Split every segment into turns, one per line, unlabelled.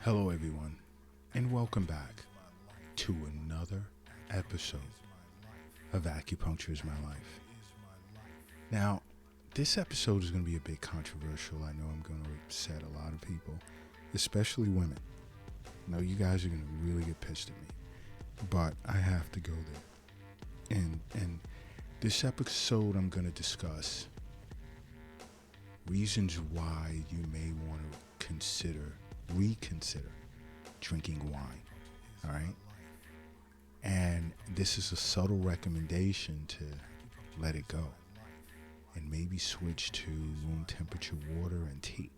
Hello, everyone, and welcome back to another episode of Acupuncture is My Life. Now, this episode is going to be a bit controversial. I know I'm going to upset a lot of people, especially women. I know you guys are going to really get pissed at me, but I have to go there. And this episode, I'm going to discuss reasons why you may want to reconsider drinking wine, all right? And this is a subtle recommendation to let it go and maybe switch to room temperature water and tea.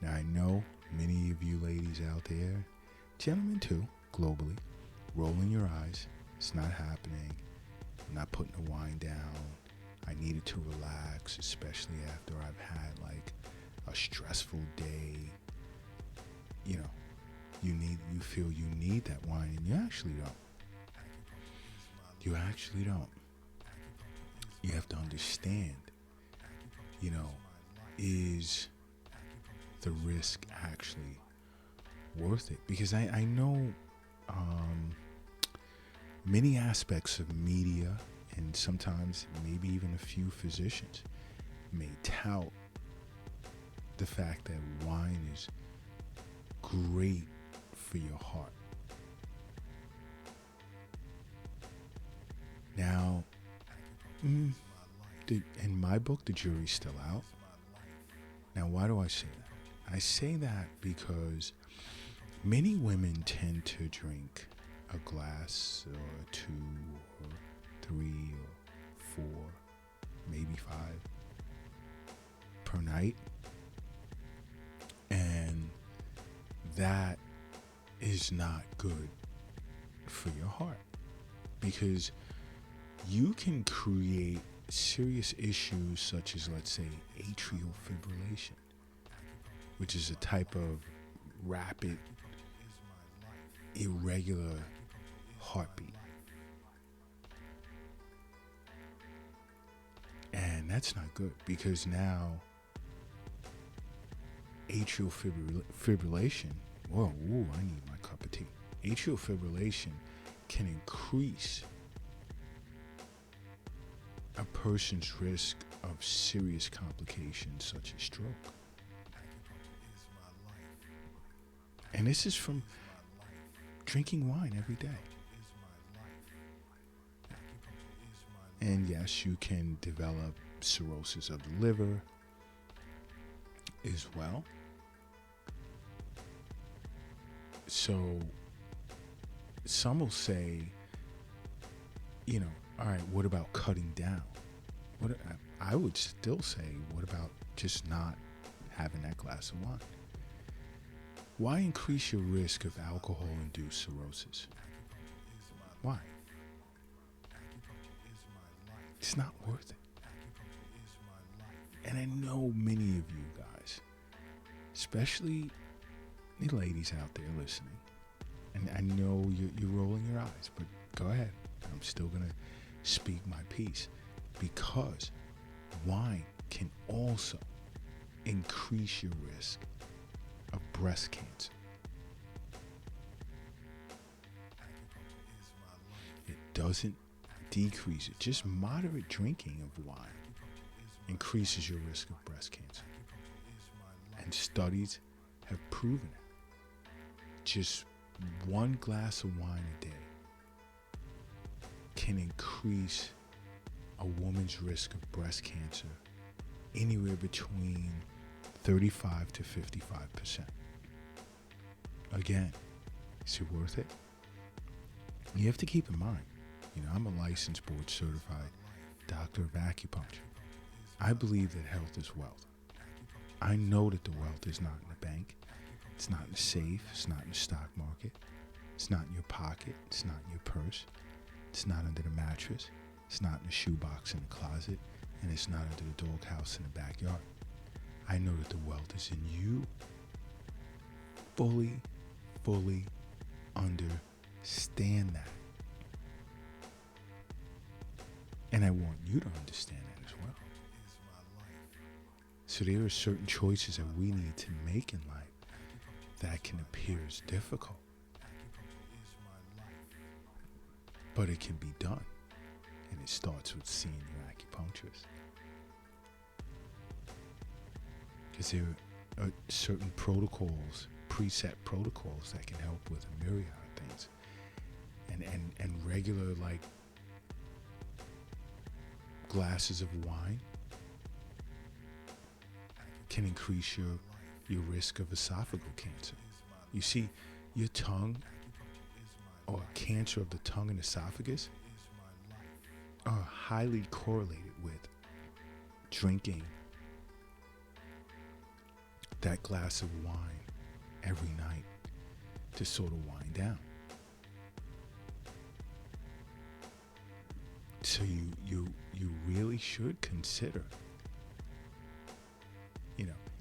Now, I know many of you ladies out there, gentlemen too, globally, rolling your eyes. It's not happening. I'm not putting the wine down. I needed to relax, especially after I've had like a stressful day. You know, you feel you need that wine, and you actually don't. You actually don't. You have to understand, is the risk actually worth it? Because I know many aspects of media, and sometimes maybe even a few physicians may tout the fact that wine is great for your heart. Now, in my book, the jury's still out. Now, why do I say that? I say that because many women tend to drink a glass or two or three or four, maybe five per night. And that is not good for your heart, because you can create serious issues such as, let's say, atrial fibrillation, which is a type of rapid, irregular heartbeat. And that's not good, because now atrial fibrillation, I need my cup of tea. Atrial fibrillation can increase a person's risk of serious complications such as stroke. And this is from drinking wine every day. And yes, you can develop cirrhosis of the liver as well. So some will say, all right, what about cutting down? I would still say, what about just not having that glass of wine? Why increase your risk of alcohol-induced cirrhosis? Why? It's not worth it. And I know many of you guys, especially the ladies out there listening, and I know you're rolling your eyes, but go ahead. I'm still going to speak my piece, because wine can also increase your risk of breast cancer. It doesn't decrease it. Just moderate drinking of wine increases your risk of breast cancer. And studies have proven it. Just one glass of wine a day can increase a woman's risk of breast cancer anywhere between 35 to 55%. Again, is it worth it? You have to keep in mind, I'm a licensed board certified doctor of acupuncture. I believe that health is wealth. I know that the wealth is not in the bank. It's not in the safe. It's not in the stock market. It's not in your pocket. It's not in your purse. It's not under the mattress. It's not in the shoebox in the closet. And it's not under the doghouse in the backyard. I know that the wealth is in you. Fully understand that. And I want you to understand that as well. So there are certain choices that we need to make in life that can appear as difficult, but it can be done. And it starts with seeing your acupuncturist. Because there are certain protocols, preset protocols that can help with a myriad of things. And regular, like, glasses of wine can increase your risk of esophageal cancer. You see, your tongue, or cancer of the tongue and esophagus, are highly correlated with drinking that glass of wine every night to sort of wind down. So you really should consider,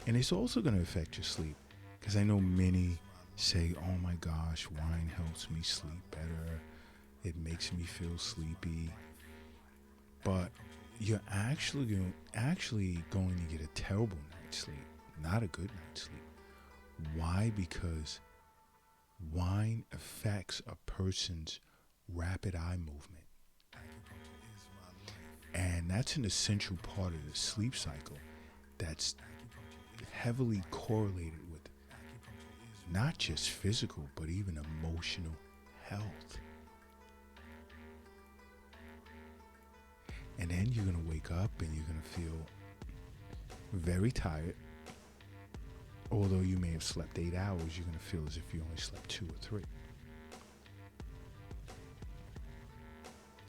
and it's also going to affect your sleep, because I know many say, oh my gosh, wine helps me sleep better, it makes me feel sleepy, but you're actually going to get a terrible night's sleep, not a good night's sleep. Why? Because wine affects a person's rapid eye movement. And that's an essential part of the sleep cycle that's heavily correlated with not just physical, but even emotional health. And then you're going to wake up and you're going to feel very tired. Although you may have slept 8 hours, you're going to feel as if you only slept 2 or 3.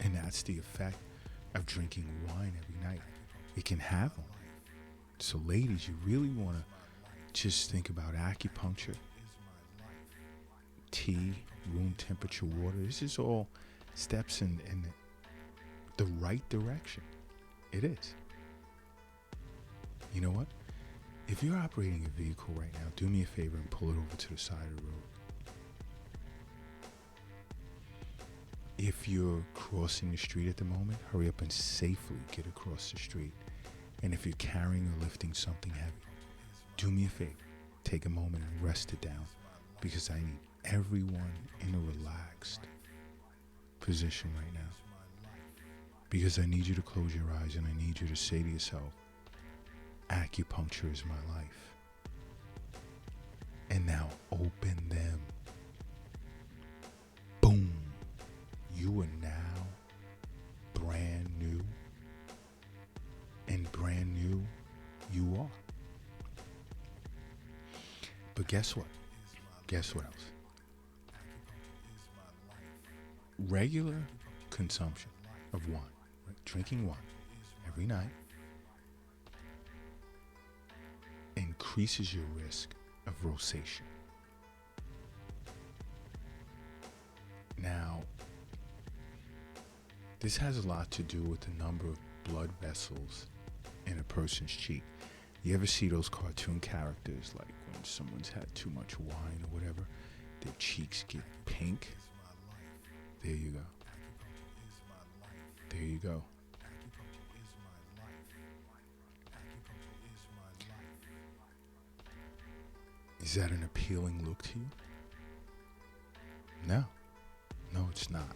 And that's the effect of drinking wine every night. It can have on you. So ladies, you really want to just think about acupuncture, tea, room temperature water. This is all steps in the right direction. It is. You know what? If you're operating a vehicle right now, do me a favor and pull it over to the side of the road. If you're crossing the street at the moment, hurry up and safely get across the street. And if you're carrying or lifting something heavy, do me a favor, take a moment and rest it down, because I need everyone in a relaxed position right now. Because I need you to close your eyes and I need you to say to yourself, acupuncture is my life. And now open them. Boom. You are now brand new. And brand new you are. But guess what? Guess what else? Regular consumption of wine, right? Drinking wine every night, increases your risk of rosacea. Now, this has a lot to do with the number of blood vessels in a person's cheek. You ever see those cartoon characters, like when someone's had too much wine or whatever, their cheeks get pink? There you go. There you go. Is that an appealing look to you? No. No, it's not.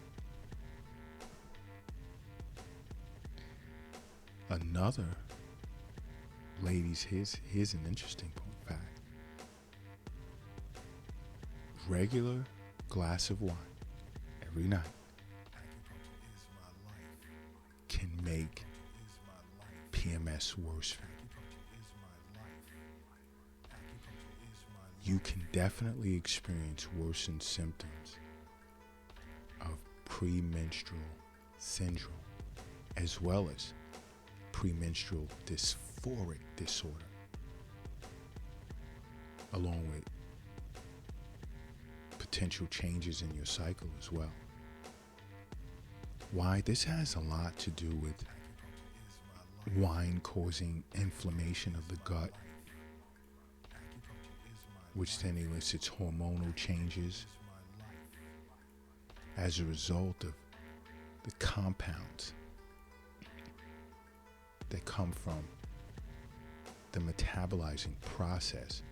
Another, ladies, here's an interesting fact. Regular glass of wine every night can make PMS worse for you. You can definitely experience worsened symptoms of premenstrual syndrome, as well as premenstrual dysphoric disorder, along with potential changes in your cycle as well. Why? This has a lot to do with wine causing inflammation of the gut, which then elicits hormonal changes as a result of the compounds that come from the metabolizing process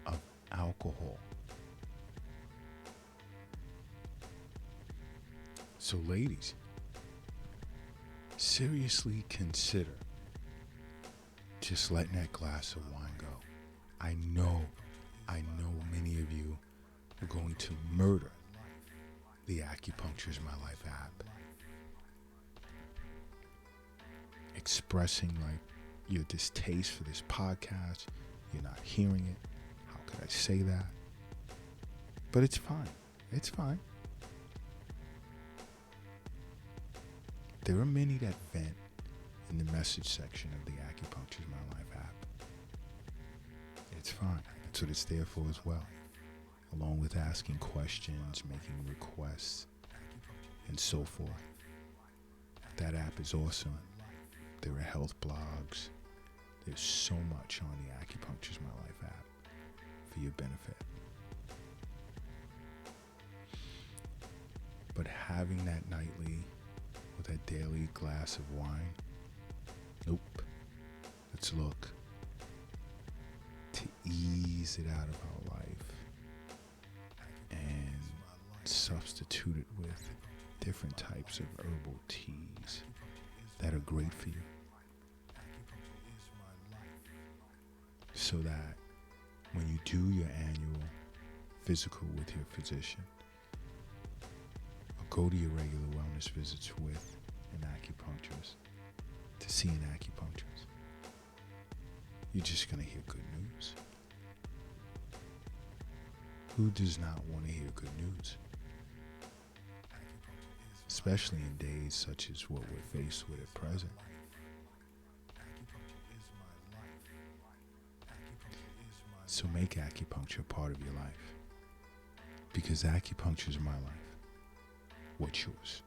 of alcohol So ladies, seriously consider just letting that glass of wine go. I know many of you are going to murder the Acupuncture is My Life app, expressing like your distaste for this podcast. You're not hearing it. How could I say that? But it's fine. It's fine. There are many that vent in the message section of the Acupuncture is My Life app. It's fine. That's what it's there for as well. Along with asking questions, making requests, and so forth. That app is awesome. There are health blogs. There's so much on the Acupuncture is My Life app for your benefit. But having that nightly or that daily glass of wine, nope. Let's look to ease it out of our life and substitute it with different types of herbal teas that are great for you, so that when you do your annual physical with your physician or go to your regular wellness visits with an acupuncturist to see an acupuncturist, you're just going to hear good news. Who does not want to hear good news? Especially in days such as what we're faced with at present. So make acupuncture a part of your life. Because acupuncture is my life. What's yours?